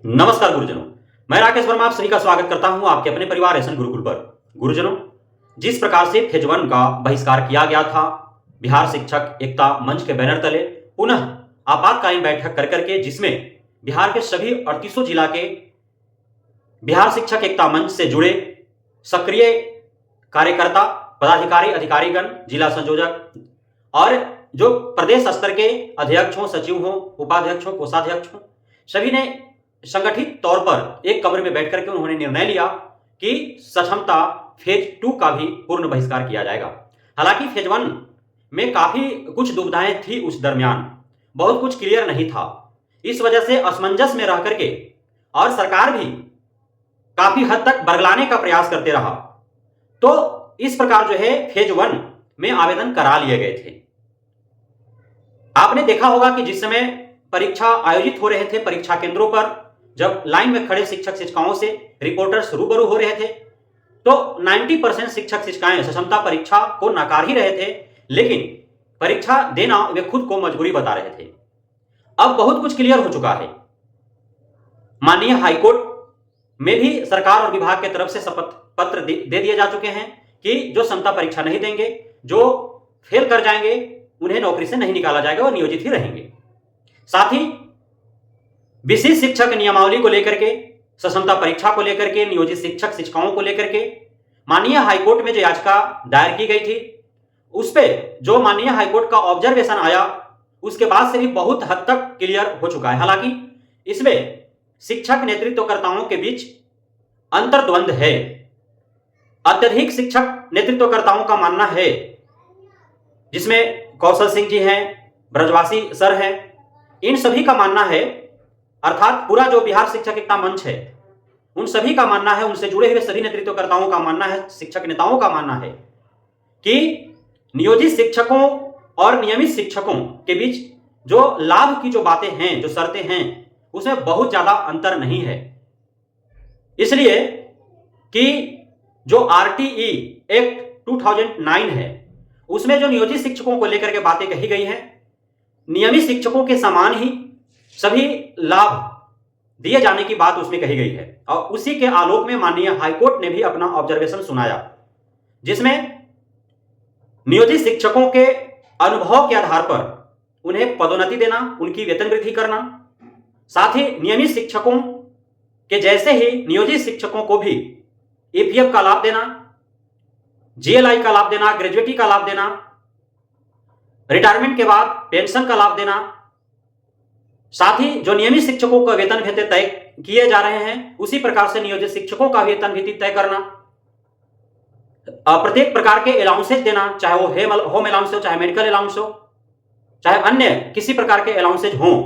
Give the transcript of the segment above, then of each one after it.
नमस्कार गुरुजनों, मैं राकेश वर्मा आप सभी का स्वागत करता हूं आपके अपने परिवार एसन गुरुकुल पर। गुरुजनों, जिस प्रकार से फेज 1 का बहिष्कार किया गया था बिहार शिक्षक एकता मंच के बैनर तले पुनः आपातकालीन बैठक कर करके, जिसमें बिहार के सभी 38 जिला के बिहार शिक्षक एकता मंच से जुड़े सक्रिय कार्यकर्ता, पदाधिकारी, अधिकारीगण, जिला संयोजक और जो प्रदेश स्तर के अध्यक्ष हों, सचिव हों, उपाध्यक्ष हों, कोषाध्यक्ष हों, सभी ने संगठित तौर पर एक कमरे में बैठ करके उन्होंने निर्णय लिया कि सक्षमता फेज 2 का भी पूर्ण बहिष्कार किया जाएगा। हालांकि फेज 1 में काफी कुछ दुविधाएं थी, उस दरमियान बहुत कुछ क्लियर नहीं था। इस वजह से असमंजस में रह करके और सरकार भी काफी हद तक बरगलाने का प्रयास करते रहा, तो इस प्रकार जो है फेज 1 में आवेदन करा लिए गए थे। आपने देखा होगा कि जिस समय परीक्षा आयोजित हो रहे थे, परीक्षा केंद्रों पर जब लाइन में खड़े शिक्षक शिक्षिकाओं से रिपोर्टर्स रूबरू हो रहे थे, तो 90% शिक्षक शिक्षिकाएं सक्षमता परीक्षा को नकार ही रहे थे, लेकिन परीक्षा देना वे खुद को मजबूरी बता रहे थे। अब बहुत कुछ क्लियर हो चुका है। माननीय हाईकोर्ट में भी सरकार और विभाग के तरफ से शपथ पत्र दे दिए जा चुके हैं कि जो क्षमता परीक्षा नहीं देंगे, जो फेल कर जाएंगे, उन्हें नौकरी से नहीं निकाला जाएगा, वो नियोजित ही रहेंगे। साथ ही विशिष्ट शिक्षक नियमावली को लेकर के, सक्षमता परीक्षा को लेकर के, नियोजित शिक्षक शिक्षिकाओं को लेकर के माननीय हाईकोर्ट में जो याचिका दायर की गई थी, उस पर जो माननीय हाईकोर्ट का ऑब्जर्वेशन आया, उसके बाद से भी बहुत हद तक क्लियर हो चुका है। हालांकि इसमें शिक्षक नेतृत्वकर्ताओं के बीच अंतर्द्वंद है। अत्यधिक शिक्षक नेतृत्वकर्ताओं का मानना है, जिसमें कौशल सिंह जी हैं, ब्रजवासी सर हैं, इन सभी का मानना है, अर्थात पूरा जो बिहार शिक्षक एकता मंच है, उन सभी का मानना है, उनसे जुड़े हुए सभी नेतृत्वकर्ताओं का मानना है, शिक्षक नेताओं का मानना है कि नियोजित शिक्षकों और नियमित शिक्षकों के बीच जो लाभ की जो बातें हैं, जो शर्तें हैं, उसमें बहुत ज्यादा अंतर नहीं है। इसलिए कि जो आरटीई एक्ट 2009 है, उसमें जो नियोजित शिक्षकों को लेकर के बातें कही गई हैं, नियमित शिक्षकों के समान ही सभी लाभ दिए जाने की बात उसमें कही गई है। और उसी के आलोक में माननीय हाईकोर्ट ने भी अपना ऑब्जर्वेशन सुनाया, जिसमें नियोजित शिक्षकों के अनुभव के आधार पर उन्हें पदोन्नति देना, उनकी वेतन वृद्धि करना, साथ ही नियमित शिक्षकों के जैसे ही नियोजित शिक्षकों को भी ईपीएफ का लाभ देना, जीएलआई का लाभ देना, ग्रेजुएटी का लाभ देना, रिटायरमेंट के बाद पेंशन का लाभ देना, साथ ही जो नियमित शिक्षकों का वेतन भत्ते तय किए जा रहे हैं, उसी प्रकार से नियोजित शिक्षकों का वेतन भत्ते तय करना, प्रत्येक प्रकार के अलाउंसेज देना, चाहे वो होम अलाउंस हो, चाहे मेडिकल अलाउंस हो, चाहे अन्य किसी प्रकार के अलाउंसेज हों,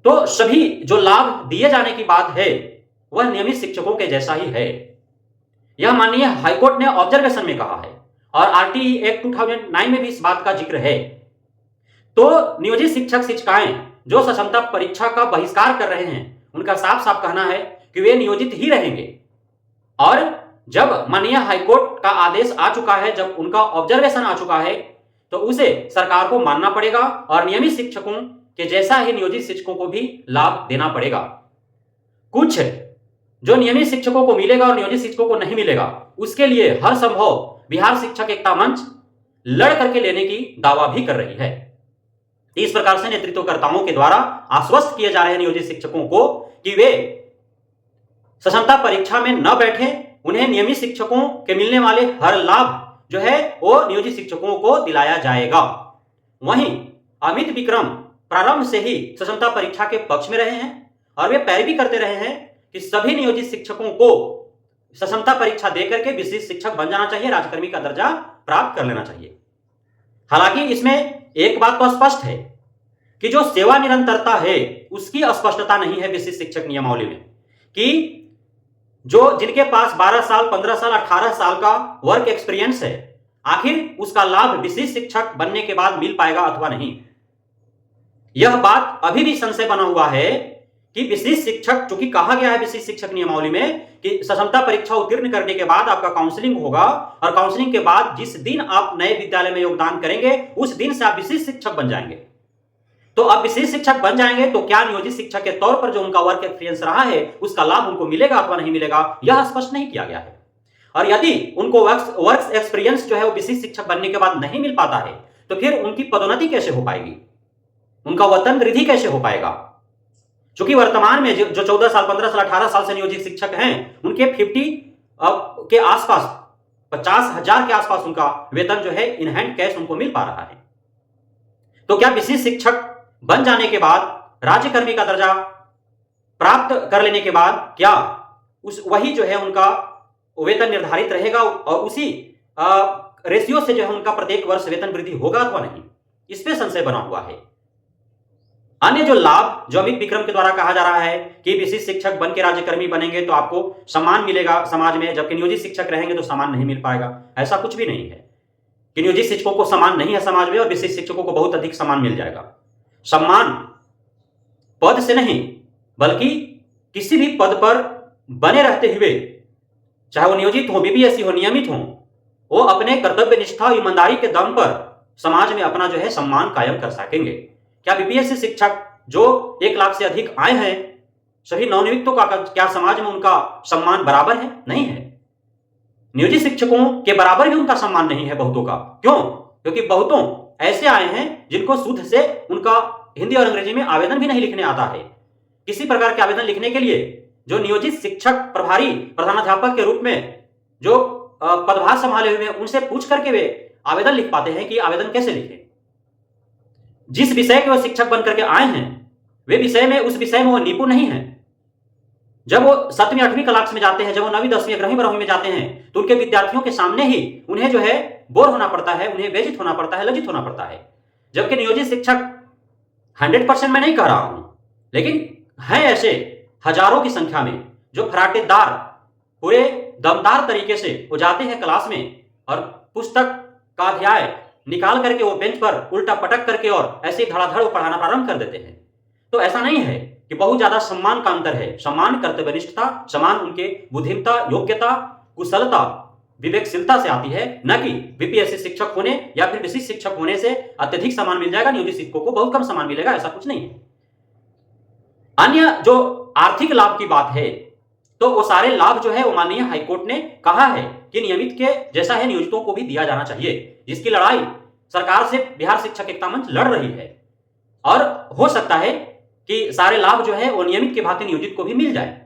तो सभी जो लाभ दिए जाने की बात है वह नियमित शिक्षकों के जैसा ही है। यह माननीय हाईकोर्ट ने ऑब्जर्वेशन में कहा है और आरटीई एक्ट 2009 में भी इस बात का जिक्र है। तो नियोजित शिक्षक शिक्षिकाएं जो सक्षमता परीक्षा का बहिष्कार कर रहे हैं, उनका साफ साफ कहना है कि वे नियोजित ही रहेंगे। और जब माननीय हाईकोर्ट का आदेश आ चुका है, जब उनका ऑब्जर्वेशन आ चुका है, तो उसे सरकार को मानना पड़ेगा और नियमित शिक्षकों के जैसा ही नियोजित शिक्षकों को भी लाभ देना पड़ेगा। कुछ जो नियमित शिक्षकों को मिलेगा और नियोजित शिक्षकों को नहीं मिलेगा, उसके लिए हर संभव बिहार शिक्षक एकता मंच लड़ करके लेने की दावा भी कर रही है। इस प्रकार से नेतृत्वकर्ताओं के द्वारा आश्वस्त किए जा रहे हैं नियोजित शिक्षकों को कि वे सक्षमता परीक्षा में न बैठे, उन्हें नियमित शिक्षकों के मिलने वाले हर लाभ जो है वो नियोजित शिक्षकों को दिलाया जाएगा। वहीं अमित विक्रम प्रारंभ से ही सक्षमता परीक्षा के पक्ष में रहे हैं और वे पैरवी करते रहे हैं कि सभी नियोजित शिक्षकों को सक्षमता परीक्षा देकर के विशिष्ट शिक्षक बन जाना चाहिए, राजकर्मी का दर्जा प्राप्त कर लेना चाहिए। हालांकि इसमें एक बात तो स्पष्ट है कि जो सेवा निरंतरता है उसकी स्पष्टता नहीं है विशिष्ट शिक्षक नियमावली में, कि जो जिनके पास 12 साल, 15 साल, 18 साल का वर्क एक्सपीरियंस है, आखिर उसका लाभ विशिष्ट शिक्षक बनने के बाद मिल पाएगा अथवा नहीं। यह बात अभी भी संशय बना हुआ है कि विशिष्ट शिक्षक, चूंकि कहा गया है विशिष्ट शिक्षक नियमावली में कि सक्षमता परीक्षा उत्तीर्ण करने के बाद आपका काउंसलिंग होगा और काउंसलिंग के बाद जिस दिन आप नए विद्यालय में योगदान करेंगे, उस दिन से आप विशिष्ट शिक्षक बन जाएंगे। तो अब विशेष शिक्षक बन जाएंगे तो क्या नियोजित शिक्षक के तौर पर जो उनका वर्क एक्सपीरियंस रहा है उसका लाभ उनको मिलेगा अथवा नहीं मिलेगा, यह स्पष्ट नहीं किया गया है। और यदि उनको वर्क एक्सपीरियंस जो है वो विशेष शिक्षक बनने के बाद नहीं मिल पाता है तो फिर उनकी पदोन्नति कैसे हो पाएगी, उनका वेतन वृद्धि कैसे हो पाएगा? क्योंकि वर्तमान में जो 14 साल 15 साल 18 साल से नियोजित शिक्षक हैं उनके 50 के आसपास 50,000 के आसपास उनका वेतन जो है इन हैंड कैश उनको मिल पा रहा है। तो क्या विशेष शिक्षक बन जाने के बाद राज्यकर्मी का दर्जा प्राप्त कर लेने के बाद क्या वही जो है उनका वेतन निर्धारित रहेगा और उसी रेशियो से जो है उनका प्रत्येक वर्ष वेतन वृद्धि होगा अथवा नहीं, इस पे संशय बना हुआ है। अन्य जो लाभ जो अमित विक्रम के द्वारा कहा जा रहा है कि विशेष शिक्षक बन के राज्यकर्मी बनेंगे तो आपको सम्मान मिलेगा समाज में, जबकि नियोजित शिक्षक रहेंगे तो सम्मान नहीं मिल पाएगा, ऐसा कुछ भी नहीं है कि नियोजित शिक्षकों को सम्मान नहीं है समाज में और विशेष शिक्षकों को बहुत अधिक सम्मान मिल जाएगा। सम्मान पद से नहीं बल्कि किसी भी पद पर बने रहते हुए, चाहे वो नियोजित हो, बीपीएससी हो, नियमित हो, वो अपने कर्तव्य निष्ठा और ईमानदारी के दम पर समाज में अपना जो है सम्मान कायम कर सकेंगे। क्या बीपीएससी शिक्षक जो 1 लाख से अधिक आए हैं सभी नवनियुक्तों का क्या समाज में उनका सम्मान बराबर है? नहीं है। नियोजित शिक्षकों के बराबर भी उनका सम्मान नहीं है बहुतों का। क्यों? क्योंकि बहुतों ऐसे आए हैं जिनको शुद्ध से उनका हिंदी और अंग्रेजी में आवेदन भी नहीं लिखने आता है। किसी प्रकार के आवेदन लिखने के लिए जो नियोजित शिक्षक प्रभारी प्रधानाध्यापक के रूप में जो पदभार संभाले हुए हैं उनसे पूछ करके वे आवेदन लिख पाते हैं कि आवेदन कैसे लिखें। जिस विषय के वो शिक्षक बनकर के आए हैं वे विषय में उस विषय में वो निपुण नहीं है। जब वो 7वीं 8वीं क्लास में जाते हैं, जब वो 9वीं 10वीं 11वीं 12वीं में जाते हैं तो उनके विद्यार्थियों के सामने ही उन्हें जो है बोर होना पड़ता है, उन्हें बेइज्जत होना पड़ता है, लज्जित होना पड़ता है। जबकि नियोजित शिक्षक 100% मैं नहीं कह रहा हूं, लेकिन हैं ऐसे हजारों की संख्या में जो फराटेदार पूरे दमदार तरीके से वो जाते हैं क्लास में और पुस्तक का अध्याय निकाल करके वो बेंच पर उल्टा पटक करके और ऐसे धड़ाधड़ वो पढ़ाना प्रारंभ कर देते हैं। तो ऐसा नहीं है कि बहुत ज्यादा सम्मान का अंतर है। सम्मान कर्तव्यनिष्ठता, सम्मान उनके बुद्धिमत्ता, योग्यता, कुशलता, विवेकशीलता से आती है, न कि बीपीएससी शिक्षक होने या फिर विशिष्ट शिक्षक होने से अत्यधिक सम्मान मिल जाएगा, नियोजित शिक्षकों को बहुत कम सम्मान मिलेगा, ऐसा कुछ नहीं है। अन्य जो आर्थिक लाभ की बात है तो वो सारे लाभ जो है वो माननीय हाईकोर्ट ने कहा है कि नियमित के जैसा है नियोजितों को भी दिया जाना चाहिए, जिसकी लड़ाई सरकार से बिहार शिक्षक एकता मंच लड़ रही है। और हो सकता है कि सारे लाभ जो है वो नियमित के भांति नियोजित को भी मिल जाए।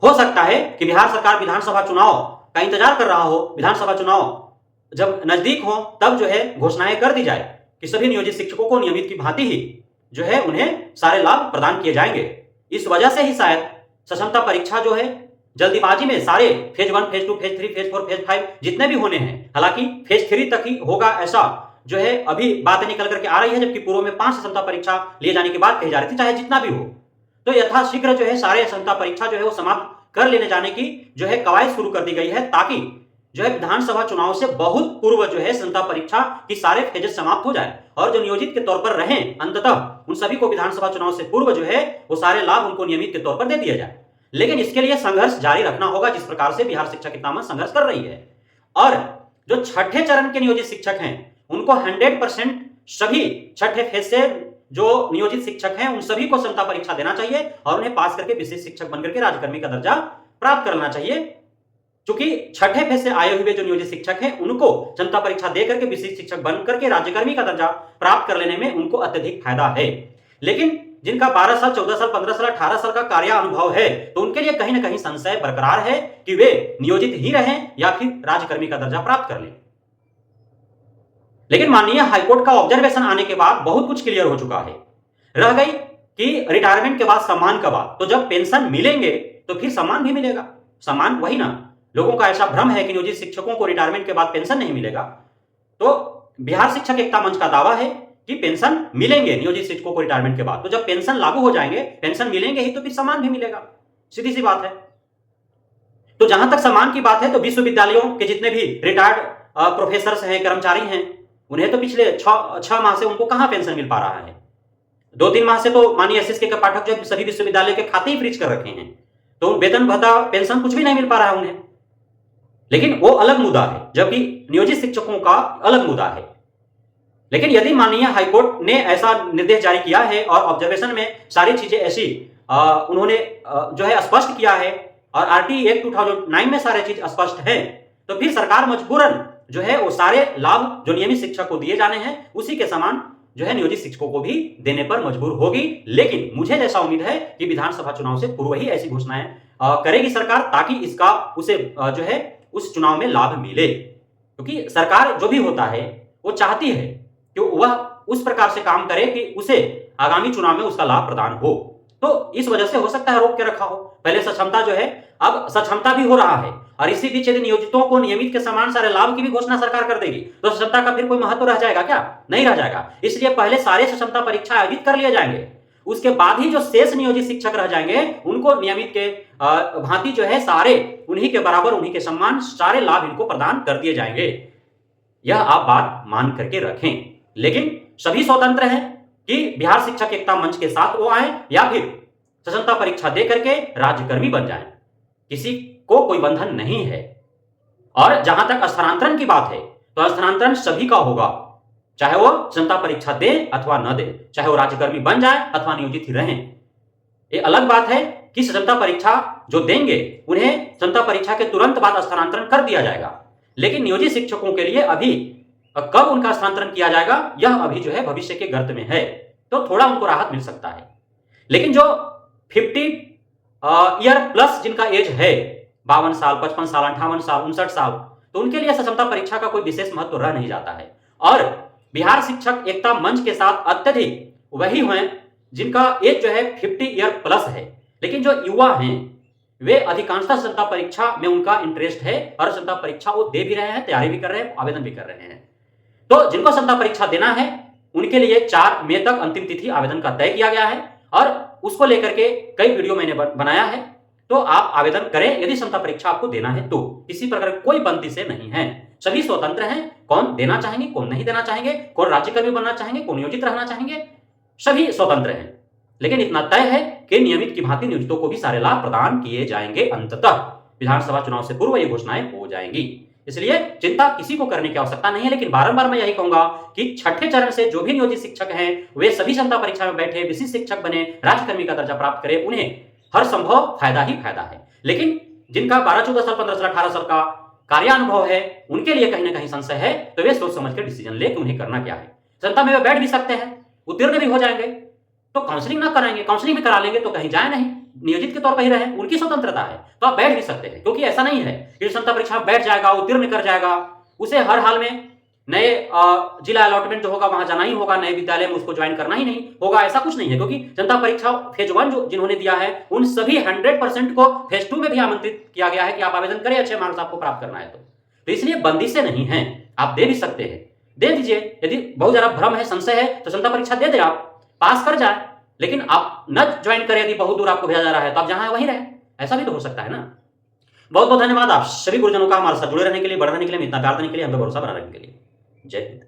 हो सकता है कि बिहार सरकार विधानसभा चुनाव का इंतजार कर रहा हो, विधानसभा चुनाव जब नजदीक हो तब जो है घोषणाएं कर दी जाए कि सभी नियोजित शिक्षकों को नियमित की भांति ही जो है उन्हें सारे लाभ प्रदान किए जाएंगे। इस वजह से ही शायद सक्षमता परीक्षा जो है जल्दीबाजी में सारे phase 1, phase 2, phase 3, phase 4, phase 5 जितने भी होने हैं, हालांकि फेज 3 तक ही होगा ऐसा जो है अभी बातें निकल करके आ रही है, जबकि पूर्व में 5 क्षमता परीक्षा लिए जाने की बात कही जा रही थी। चाहे जितना भी हो तो यथाशीघ्र जो है सारे क्षमता परीक्षा जो है वो समाप्त कर लेने जाने की जो है कवायद शुरू कर दी गई है, ताकि जो है विधानसभा चुनाव से बहुत पूर्व जो है क्षमता परीक्षा की सारे फेजेस समाप्त हो जाए और जो नियोजित के तौर पर रहें अंततः उन सभी को विधानसभा चुनाव से पूर्व जो है वो सारे लाभ उनको नियमित के तौर पर दे दिया जाए। लेकिन इसके लिए संघर्ष जारी रखना होगा, जिस प्रकार से बिहार शिक्षक एकता मंच संघर्ष कर रही है। और जो छठे चरण के नियोजित शिक्षक हैं उनको 100% सभी छठे फेज से जो नियोजित शिक्षक हैं उन सभी को क्षमता परीक्षा देना चाहिए और उन्हें पास करके विशेष शिक्षक बनकर के राज्यकर्मी का दर्जा प्राप्त करना चाहिए। क्योंकि छठे फेज से आए हुए जो नियोजित शिक्षक हैं उनको क्षमता परीक्षा दे करके विशेष शिक्षक बनकर के राज्यकर्मी का दर्जा प्राप्त कर लेने में उनको अत्यधिक फायदा है। लेकिन जिनका 12 साल 14 साल 15 साल 18 साल का कार्य अनुभव है तो उनके लिए कहीं ना कहीं संशय बरकरार है कि वे नियोजित ही रहें या फिर राज्यकर्मी का दर्जा प्राप्त कर लें। लेकिन माननीय हाईकोर्ट का ऑब्जर्वेशन आने के बाद बहुत कुछ क्लियर हो चुका है। रह गई कि रिटायरमेंट के बाद सम्मान का बात, तो जब पेंशन मिलेंगे तो फिर सम्मान भी मिलेगा। सम्मान वही ना, लोगों का ऐसा भ्रम है कि नियोजित शिक्षकों को रिटायरमेंट के बाद पेंशन नहीं मिलेगा। तो बिहार शिक्षक एकता मंच का दावा है कि पेंशन मिलेंगे नियोजित शिक्षकों को रिटायरमेंट के बाद। तो जब पेंशन लागू हो जाएंगे, पेंशन मिलेंगे ही तो फिर सम्मान भी मिलेगा, सीधी सी बात है। तो जहां तक सम्मान की बात है तो विश्वविद्यालयों के जितने भी रिटायर्ड प्रोफेसर हैं, कर्मचारी हैं, उन्हें तो पिछले 6 माह से उनको कहां पेंशन मिल पा रहा है। 2-3 माह से तो माननीय एसएसके के पाठक जो सभी विश्वविद्यालय के खाते ही फ्रीज कर रखे हैं, तो वेतन भत्ता पेंशन कुछ भी नहीं मिल पा रहा है उन्हें। लेकिन वो अलग मुद्दा है, जबकि नियोजित शिक्षकों का अलग मुद्दा है। लेकिन यदि माननीय हाईकोर्ट ने ऐसा निर्देश जारी किया है और ऑब्जर्वेशन में सारी चीजें ऐसी उन्होंने जो है स्पष्ट किया है और आरटीई एक्ट 2009 में सारे चीज स्पष्ट है, तो फिर सरकार मजबूरन जो है वो सारे लाभ जो नियमित शिक्षक को दिए जाने हैं उसी के समान जो है नियोजित शिक्षकों को भी देने पर मजबूर होगी। लेकिन मुझे जैसा उम्मीद है कि विधानसभा चुनाव से पूर्व ही ऐसी घोषणाएं करेगी सरकार, ताकि इसका उसे जो है उस चुनाव में लाभ मिले, क्योंकि सरकार जो भी होता है वो चाहती है कि वह उस प्रकार से काम करे कि उसे आगामी चुनाव में उसका लाभ प्रदान हो। तो इस वजह से हो सकता है रोक के रखा हो। पहले सक्षमता जो है, अब सक्षमता भी हो रहा है और इसी बीच यदि नियोजितों को नियमित के समान सारे लाभ की भी घोषणा सरकार कर देगी तो सक्षमता का फिर कोई महत्व रह जाएगा क्या? नहीं रह जाएगा। इसलिए पहले सारे सक्षमता परीक्षा आयोजित कर लिए जाएंगे, उसके बाद ही जो शेष नियोजित शिक्षक रह जाएंगे उनको नियमित के भांति जो है सारे उन्हीं के बराबर, उन्हीं के समान सारे लाभ इनको प्रदान कर दिए जाएंगे। यह आप बात मान करके रखें। लेकिन सभी स्वतंत्र हैं कि बिहार शिक्षक एकता मंच के साथ वो आए या फिर सक्षमता परीक्षा दे करके राज्यकर्मी बन जाएं। किसी को कोई बंधन नहीं है। और जहां तक स्थानांतरण की बात है तो स्थानांतरण सभी का होगा, चाहे वो सक्षमता परीक्षा दे अथवा न दे, चाहे वो राज्यकर्मी बन जाए अथवा नियोजित ही रहें। ये अलग बात है कि सक्षमता परीक्षा जो देंगे उन्हें सक्षमता परीक्षा के तुरंत बाद स्थानांतरण कर दिया जाएगा, लेकिन नियोजित शिक्षकों के लिए अभी कब उनका स्थानांतरण किया जाएगा यह अभी जो है भविष्य के गर्त में है, तो थोड़ा उनको राहत मिल सकता है। लेकिन जो 50 ईयर प्लस जिनका एज है 52 साल, 55 साल, 58 साल, 59 साल, तो उनके लिए सक्षमता परीक्षा का कोई विशेष महत्व रह नहीं जाता है। और बिहार शिक्षक एकता मंच के साथ अत्यधिक वही हैं जिनका एज जो है 50 ईयर प्लस है, लेकिन जो युवा हैं वे अधिकांशतः सक्षमता परीक्षा में उनका इंटरेस्ट है और सक्षमता परीक्षा वो दे भी रहे हैं, तैयारी भी कर रहे हैं, आवेदन भी कर रहे हैं। तो जिनको सक्षमता परीक्षा देना है उनके लिए 4 मई तक अंतिम तिथि आवेदन का तय किया गया है और उसको लेकर के कई वीडियो मैंने बनाया है, तो आप आवेदन करें यदि क्षमता परीक्षा आपको देना है तो। किसी प्रकार कोई बंदी से नहीं है, सभी स्वतंत्र हैं, कौन देना चाहेंगे कौन नहीं देना चाहेंगे, कौन राज्यकर्मी बनना चाहेंगे कौन नियोजित रहना चाहेंगे, सभी स्वतंत्र हैं। लेकिन इतना तय है कि नियमित की भांति नियोजितों को भी सारे लाभ प्रदान किए जाएंगे। अंततः विधानसभा चुनाव से पूर्व ये घोषणाएं हो जाएंगी, इसलिए चिंता किसी को करने की आवश्यकता नहीं है। लेकिन बारंबार मैं यही कहूंगा कि छठे चरण से जो भी नियोजित शिक्षक हैं वे सभी क्षमता परीक्षा में बैठे, विशिष्ट शिक्षक बने, राज्यकर्मी का दर्जा प्राप्त करें, उन्हें हर संभव फायदा ही फायदा है। लेकिन जिनका 12, 14 साल, 15 साल, 18 साल का कार्यानुभव है उनके लिए कहीं ना कहीं संशय है, तो वे सोच समझ कर डिसीजन ले कि उन्हें करना क्या है। क्षमता में वे बैठ भी सकते हैं, उत्तीर्ण भी हो जाएंगे, तो काउंसलिंग ना कराएंगे, काउंसलिंग भी करा लेंगे तो कहीं जाए नहीं, नियोजित के तौर पर ही रहे, उनकी स्वतंत्रता है, तो आप बैठ भी सकते हैं। क्योंकि ऐसा नहीं है कि क्षमता परीक्षा में बैठ जाएगा, उत्तीर्ण कर जाएगा, उसे हर हाल में नए जिला अलॉटमेंट जो होगा वहां जाना ही होगा, नए विद्यालय में उसको ज्वाइन करना ही नहीं होगा, ऐसा कुछ नहीं है। क्योंकि क्षमता परीक्षा फेज 1 जो जिन्होंने दिया है उन सभी 100% को फेज 2 में भी आमंत्रित किया गया है कि आप आवेदन करें, अच्छे मार्क्स आपको प्राप्त करना है तो इसलिए बंदी से नहीं है, आप दे भी सकते हैं, दे दीजिए। यदि बहुत ज्यादा भ्रम है, संशय है तो क्षमता परीक्षा दे दे, आप पास कर जाए, लेकिन आप न ज्वाइन करें। यदि बहुत दूर आपको भेजा जा रहा है तो आप जहां है वहीं रहे, ऐसा भी तो हो सकता है ना। बहुत बहुत धन्यवाद आप सभी गुरुजनों का हमारे साथ जुड़े रहने के लिए, बढ़ रहने के लिए, इतना प्यार देने के लिए, हम पे भरोसा बना रहने के लिए। जय हिंद।